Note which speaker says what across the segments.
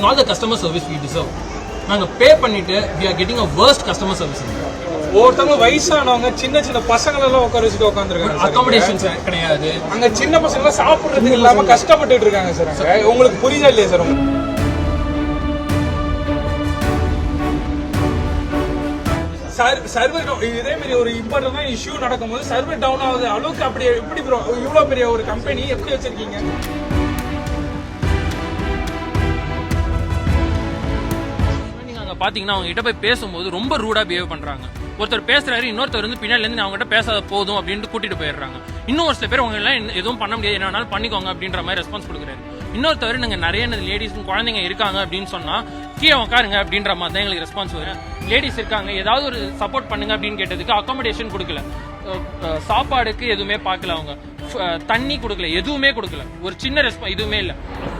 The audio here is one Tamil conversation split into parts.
Speaker 1: not the customer service we deserve. நாங்க பே பண்ணிட்டு we are getting a worst customer service.
Speaker 2: ஒருத்தவங்க வயசானவங்க சின்ன சின்ன பசங்களை எல்லாம் உட்கார வச்சுட்டு உட்காந்துருக்காங்க.
Speaker 1: அகாமடேஷன்ஸ் கிடையாது.
Speaker 2: அங்க சின்ன பசங்க சாப்பிடுறதுக்கு இல்லாம கஷ்டப்பட்டு இருக்காங்க சார். உங்களுக்கு புரியுதா இல்லையா சார்? சர்வர் இதே மாதிரி ஒரு இம்பார்ட்டன்டான இஷ்யூ நடக்கும்போது சர்வர் டவுன் ஆகுது அளவுக்கு அப்படி எப்படி ப்ரோ இவ்வளவு பெரிய ஒரு கம்பெனி எப்படி வச்சிருக்கீங்க?
Speaker 1: பாத்தீங்கன்னா அவங்க கிட்ட போய் பேசும்போது ரொம்ப ரூடா பிஹேவ் பண்றாங்க. ஒருத்தர் பேசுறாரு, இன்னொருத்தர் வந்து பின்னாடி இருந்து அவங்க கிட்ட பேசாத போதும் அப்படின்ட்டு கூட்டிட்டு போயிடுறாங்க. இன்னும் ஒரு சில பேர் அவங்க எல்லாம் எதுவும் பண்ண முடியாது, என்ன வேணாலும் பண்ணிக்கோங்க அப்படின்ற மாதிரி ரெஸ்பான்ஸ் கொடுக்குறாரு. இன்னொருத்தவர் நாங்க நிறைய லேடிஸ் குழந்தைங்க இருக்காங்க அப்படின்னு சொன்னா கீழே உட்காருங்க அப்படின்ற மாதிரி தான் எங்களுக்கு ரெஸ்பான்ஸ் வரும். லேடிஸ் இருக்காங்க, ஏதாவது ஒரு சப்போர்ட் பண்ணுங்க அப்படின்னு கேட்டதுக்கு அகாமடேஷன் கொடுக்கல, சாப்பாடுக்கு எதுவுமே பார்க்கல, அவங்க தண்ணி கொடுக்கல, எதுவுமே கொடுக்கல, ஒரு சின்ன ரெஸ்பான்ஸ் எதுவுமே இல்ல.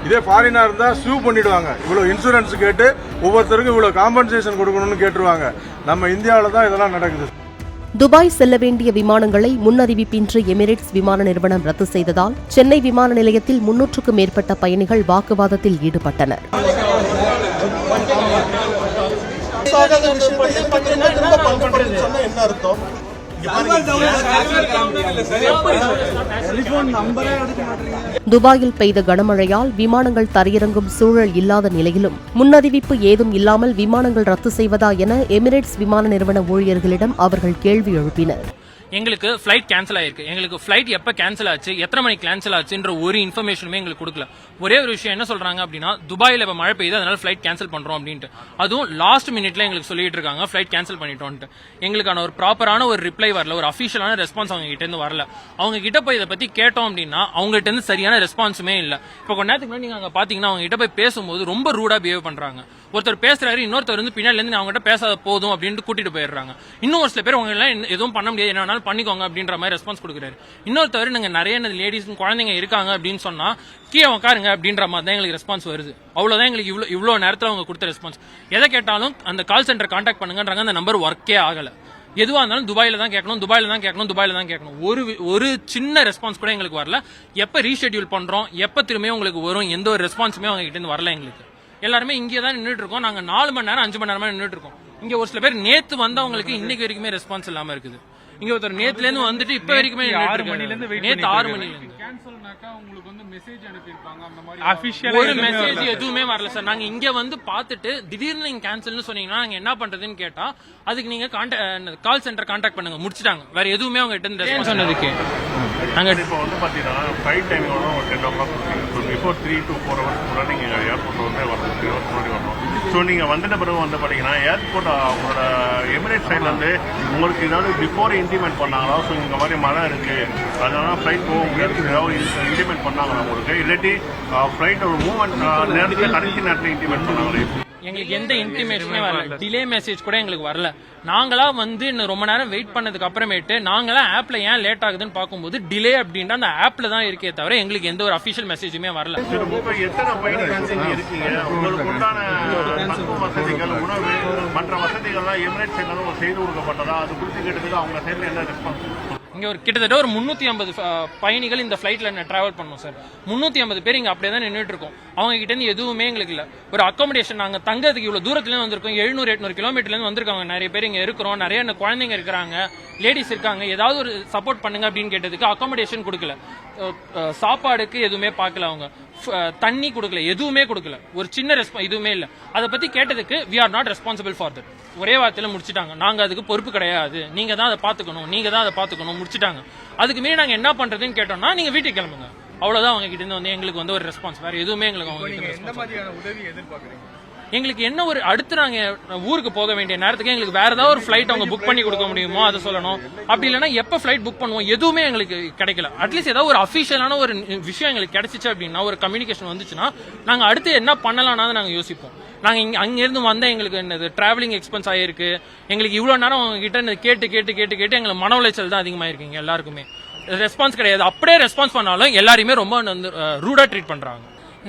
Speaker 3: இதே ஃபாரினா இருந்தா சூ பண்ணிடுவாங்க. இவ்வளவு இன்சூரன்ஸ் கேட்டு ஒவ்வொருத்தருக்கும் இவ்வளவு காம்பன்சேஷன் கொடுக்கணும்னு கேட்டுருவாங்க. நம்ம இந்தியாவில தான் இதெல்லாம் நடக்குது.
Speaker 4: துபாய் செல்ல வேண்டிய விமானங்களை முன்னறிவிப்பின்றி எமிரேட்ஸ் விமான நிறுவனம் ரத்து செய்ததால் சென்னை விமான நிலையத்தில் 300க்கும் மேற்பட்ட பயணிகள் வாக்குவாதத்தில் ஈடுபட்டனர். துபாயில் பெய்த கனமழையால் விமானங்கள் தரையிறங்கும் சூழல் இல்லாத நிலையிலும் முன்னறிவிப்பு ஏதும் இல்லாமல் விமானங்கள் ரத்து செய்வதா என எமிரேட்ஸ் விமான நிறுவன ஊழியர்களிடம் அவர்கள் கேள்வி எழுப்பினர்.
Speaker 1: எங்களுக்கு ஃபிளைட் கேன்சல் ஆயிருக்கு, எங்களுக்கு ஃபிளைட் எப்ப கேன்சல் ஆச்சு, எத்தனை மணிக்கு கேன்சல் ஆச்சுன்ற ஒரு இன்ஃபர்மேஷனுமே எங்களுக்கு கொடுக்கல. ஒரே ஒரு விஷயம் என்ன சொல்றாங்க அப்படின்னா, துபாயில இப்ப மழை பெய்யுது அதனால ஃபிளைட் கேன்சல் பண்றோம் அப்படின்ட்டு. அதுவும் லாஸ்ட் மினிட்ல எங்களுக்கு சொல்லிட்டு இருக்காங்க ஃபிளைட் கேன்சல் பண்ணிட்டோம்ட்டு. எங்களுக்கான ஒரு ப்ராப்பரான ஒரு ரிப்ளை வரல, ஒரு அஃபிஷியலான ரெஸ்பான்ஸ் அவங்க கிட்ட இருந்து வரல. அவங்க கிட்ட போய் இதை பத்தி கேட்டோம் அப்படின்னா அவங்ககிட்ட இருந்து சரியான ரெஸ்பான்ஸுமே இல்ல. இப்ப கொஞ்ச நேரத்துக்கு முன்னாடி நீங்க அங்க பாத்தீங்கன்னா அவங்க கிட்ட போய் பேசும்போது ரொம்ப ரூடா பிஹேவ் பண்றாங்க. ஒருத்தர் பேசுறாரு, இன்னொருத்தர் வந்து பின்னாடி இருந்து அவங்க கிட்ட பேசாத போதும் அப்படின்ட்டு கூட்டிட்டு போயிடுறாங்க. இன்னும் ஒரு சில பேர் அவங்க எல்லாம் எதுவும் பண்ண முடியாது, என்ன வேணாலும் பண்ணிக்கோங்க அப்படின்ற மாதிரி ரெஸ்பான்ஸ் கொடுக்குறாரு. இன்னொருத்தவர் நாங்க நிறைய லேடிஸ் குழந்தைங்க இருக்காங்க அப்படின்னு சொன்னா கீழே உட்காருங்க அப்படின்ற மாதிரி தான் எங்களுக்கு ரெஸ்பான்ஸ் வருது. அவ்வளவுதான் எங்களுக்கு இவ்வளவு நேரத்தில் அவங்க கொடுத்த ரெஸ்பான்ஸ். எதை கேட்டாலும் அந்த கால் சென்டர் கான்டாக்ட் பண்ணுங்கன்றாங்க, அந்த நம்பர் ஒர்க்கே ஆகல. எதுவாக இருந்தாலும் துபாயில தான் கேட்கணும், துபாயில தான் கேட்கணும், துபாயில தான் கேட்கணும். ஒரு சின்ன ரெஸ்பான்ஸ் கூட எங்களுக்கு வரல. எப்ப ரீஷெட்யூல் பண்றோம், எப்ப திரும்பியும் உங்களுக்கு வரும், எந்த ஒரு ரெஸ்பான்ஸுமே அவங்க கிட்ட இருந்து வரல. எங்களுக்கு எல்லாருமே இங்கே தான் நின்றுட்டு இருக்கோம். நாங்க 4 மணி நேரம் 5 மணி நேரமா நின்றுட்டு இருக்கோம். இங்க ஒரு சில பேர் நேத்து வந்தவங்களுக்கு இன்னைக்கு வரைக்குமே ரெஸ்பான்ஸ் இல்லாம இருக்குது. இங்க ஒருத்தர் நேத்துல இருந்து வந்துட்டு இப்ப வரைக்குமே நேத்து 6 மணில இருந்து ஒரு மெசேஜ் எதுவுமே வரல சார். நாங்க இங்க வந்து பாத்துட்டு திடீர்னு நீங்க கேன்சல்னு சொன்னீங்கன்னா நாங்க என்ன பண்றதுன்னு கேட்டா அதுக்கு நீங்க கால் சென்டர் கான்டாக்ட் பண்ணுங்க, முடிச்சிட்டாங்க. வேற எதுவுமே அவங்க கிட்ட இருந்து சொன்னதுக்கு நாங்க
Speaker 5: இப்போ வந்து பாத்தீங்கன்னா ஃபிளைட் டைமிங்கோட ஒரு 10 o'clock பிஃபோர் 3 to 4 hours கூட நீங்க ஏர்போர்ட் வந்து வரணும், 3 hours முன்னாடி வரணும். ஸோ நீங்க வந்துட்ட பிறகு வந்து பாத்தீங்கன்னா ஏர்போர்ட் அவங்களோட எமிரேட் சைட்ல இருந்து உங்களுக்கு ஏதாவது பிஃபோர் இன்டிமேட் பண்ணாங்களா? ஸோ இந்த மாதிரி மழை இருக்கு அதனால ஃபிளைட் போக முடியாது ஏதாவது இன்டிமேட் பண்ணாங்களா உங்களுக்கு? இல்லாட்டி ஃபிளைட் ஒரு மூவ்மெண்ட் நேரத்தில் கடைசி நேரத்தில் இன்டிமேட் பண்ணாங்களே?
Speaker 1: எங்களுக்கு எந்த இன்டிமேஷனே வரல, டிலே மெசேஜ் கூட எங்களுக்கு வரல. நாங்களா வந்து இன்னும் ரொம்ப நேரம் வெயிட் பண்ணதுக்கு அப்புறமேட்டு நாங்களா ஆப்ல ஏன் லேட் ஆகுதுன்னு பார்க்கும்போது டிலே அப்படின்னா அந்த ஆப்ல தான் இருக்கே தவிர எங்களுக்கு எந்த ஒரு அபிஷியல் மெசேஜுமே வரல.
Speaker 5: எத்தனை பயணிகள் இருக்கீங்க? உங்களுக்கு உண்டான வசதிகள், உணவு மற்ற வசதிகள்லாம் எமிரேட் சைட்ல செய்து கொடுக்கப்பட்டதா? அது குறித்து கேட்டதுக்கு அவங்க சைட்ல என்ன ரெஸ்பான்ஸ்?
Speaker 1: இங்க ஒரு கிட்டத்தட்ட ஒரு 350 பயணிகள் இந்த ஃபிளைட்ல டிராவல் பண்ணோம் சார். 350 பேர் இங்க அப்படியே தான் நின்றுட்டு இருக்கோம். அவங்க கிட்ட இருந்து எதுவுமே எங்களுக்கு இல்ல. ஒரு அகாமடேஷன் நாங்க தங்கறதுக்கு இவ்வளவு தூரத்துல இருந்து வந்திருக்கோம், 700-800 கிலோமீட்டர்ல இருந்து வந்திருக்காங்க. நிறைய பேர் இங்க இருக்கிறோம், நிறைய குழந்தைங்க இருக்காங்க, லேடிஸ் இருக்காங்க, ஏதாவது ஒரு சப்போர்ட் பண்ணுங்க அப்படின்னு கேட்டதுக்கு அகாமடேஷன் கொடுக்கல, சாப்பாடுக்கு எதுவுமே பார்க்கல, அவங்க தண்ணி கொடுக்கல, எதுவுமே கொடுக்கல, ஒரு சின்ன ரெஸ்பான்ஸ் எதுவுமே இல்ல. அதை பத்தி கேட்டதுக்கு we are not responsible for that. ஒரே வார்த்தையில முடிச்சிட்டாங்க, நாங்க அதுக்கு பொறுப்பு கிடையாது, நீங்க தான் அதை பாத்துக்கணும், நீங்க தான் அதை பாத்துக்கணும், முடிச்சிட்டாங்க. அதுக்கு மீறி நாங்க என்ன பண்றதுன்னு கேட்டோம்னா நீங்க வீட்டுக்கு கிளம்புங்க, அவ்வளவுதான் அவங்க கிட்ட இருந்து வந்து எங்களுக்கு வந்து ஒரு ரெஸ்பான்ஸ். வேற எதுவுமே எங்களுக்கு அவங்க எங்களுக்கு என்ன ஒரு அடுத்து நாங்க ஊருக்கு போக வேண்டிய நேரத்துக்கு எங்களுக்கு வேற ஏதாவது ஒரு ஃபிளைட் அவங்க புக் பண்ணி கொடுக்க முடியுமோ அதை சொல்லணும். அப்படி இல்லைன்னா எப்ப ஃபிளைட் புக் பண்ணுவோம் எதுவுமே எங்களுக்கு கிடைக்கல. அட்லீஸ்ட் ஏதாவது ஒரு அபிஷியலான ஒரு விஷயம் எங்களுக்கு கிடைச்சிச்சு அப்படின்னா, ஒரு கம்யூனிகேஷன் வந்துச்சுன்னா நாங்க அடுத்து என்ன பண்ணலாம்னா நாங்க யோசிப்போம். நாங்க அங்க இருந்து வந்தா எங்களுக்கு என்னது டிராவலிங் எக்ஸ்பென்ஸ் ஆயிருக்கு. எங்களுக்கு இவ்வளவு நேரம் அவங்க கிட்ட கேட்டு கேட்டு கேட்டு கேட்டு எங்களுக்கு மன உளைச்சல் தான் அதிகமாயிருக்கீங்க. எல்லாருக்குமே ரெஸ்பான்ஸ் கிடையாது. அப்படியே ரெஸ்பான்ஸ் பண்ணாலும் எல்லாருமே ரொம்ப ரூடா ட்ரீட் பண்றாங்க.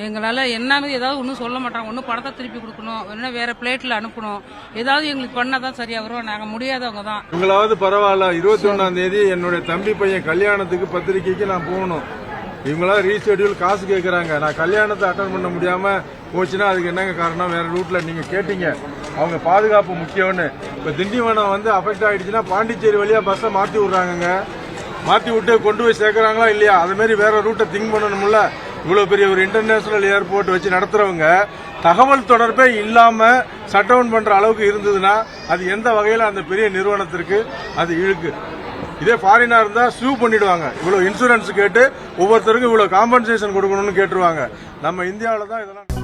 Speaker 6: எங்களால் என்ன ஏதாவது ஒன்றும் சொல்ல மாட்டாங்க. ஒன்றும் பணத்தை திருப்பி கொடுக்கணும், இல்லைன்னா வேற பிளேட்டில் அனுப்பணும், ஏதாவது எங்களுக்கு பண்ணால் தான் சரியாக வரும். நாங்கள் முடியாதவங்க தான்.
Speaker 3: உங்களாவது பரவாயில்ல, 21ஆம் தேதி என்னுடைய தம்பி பையன் கல்யாணத்துக்கு பத்திரிக்கைக்கு நான் போகணும். இவங்களாம் ரீஷெடியூல் காசு கேட்கறாங்க. நான் கல்யாணத்தை அட்டன் பண்ண முடியாம போச்சுன்னா அதுக்கு என்னங்க காரணம்? வேற ரூட்ல நீங்க கேட்டீங்க, அவங்க பாதுகாப்பு முக்கியம்னு. இப்ப திண்டிவனம் வந்து அஃபெக்ட் ஆயிடுச்சுன்னா பாண்டிச்சேரி வழியா பஸ்ஸை மாத்தி விடுறாங்க. மாத்தி விட்டு கொண்டு போய் சேர்க்கறாங்களா இல்லையா? அது மாதிரி வேற ரூட்டை திங்க் பண்ணணும்ல. இவ்வளவு பெரிய ஒரு இன்டர்நேஷனல் ஏர்போர்ட் வச்சு நடத்துறவங்க தகவல் தொடர்பே இல்லாம ஷட் டவுன் பண்ற அளவுக்கு இருந்ததுன்னா அது எந்த வகையில அந்த பெரிய நிறுவனத்திற்கு அது இழுக்கு? இதே ஃபாரினா இருந்தா சூ பண்ணிடுவாங்க. இவ்வளவு இன்சூரன்ஸ் கேட்டு ஒவ்வொருத்தருக்கும் இவ்வளவு காம்பன்சேஷன் கொடுக்கணும்னு கேட்டுருவாங்க. நம்ம இந்தியாவில தான் இதெல்லாம்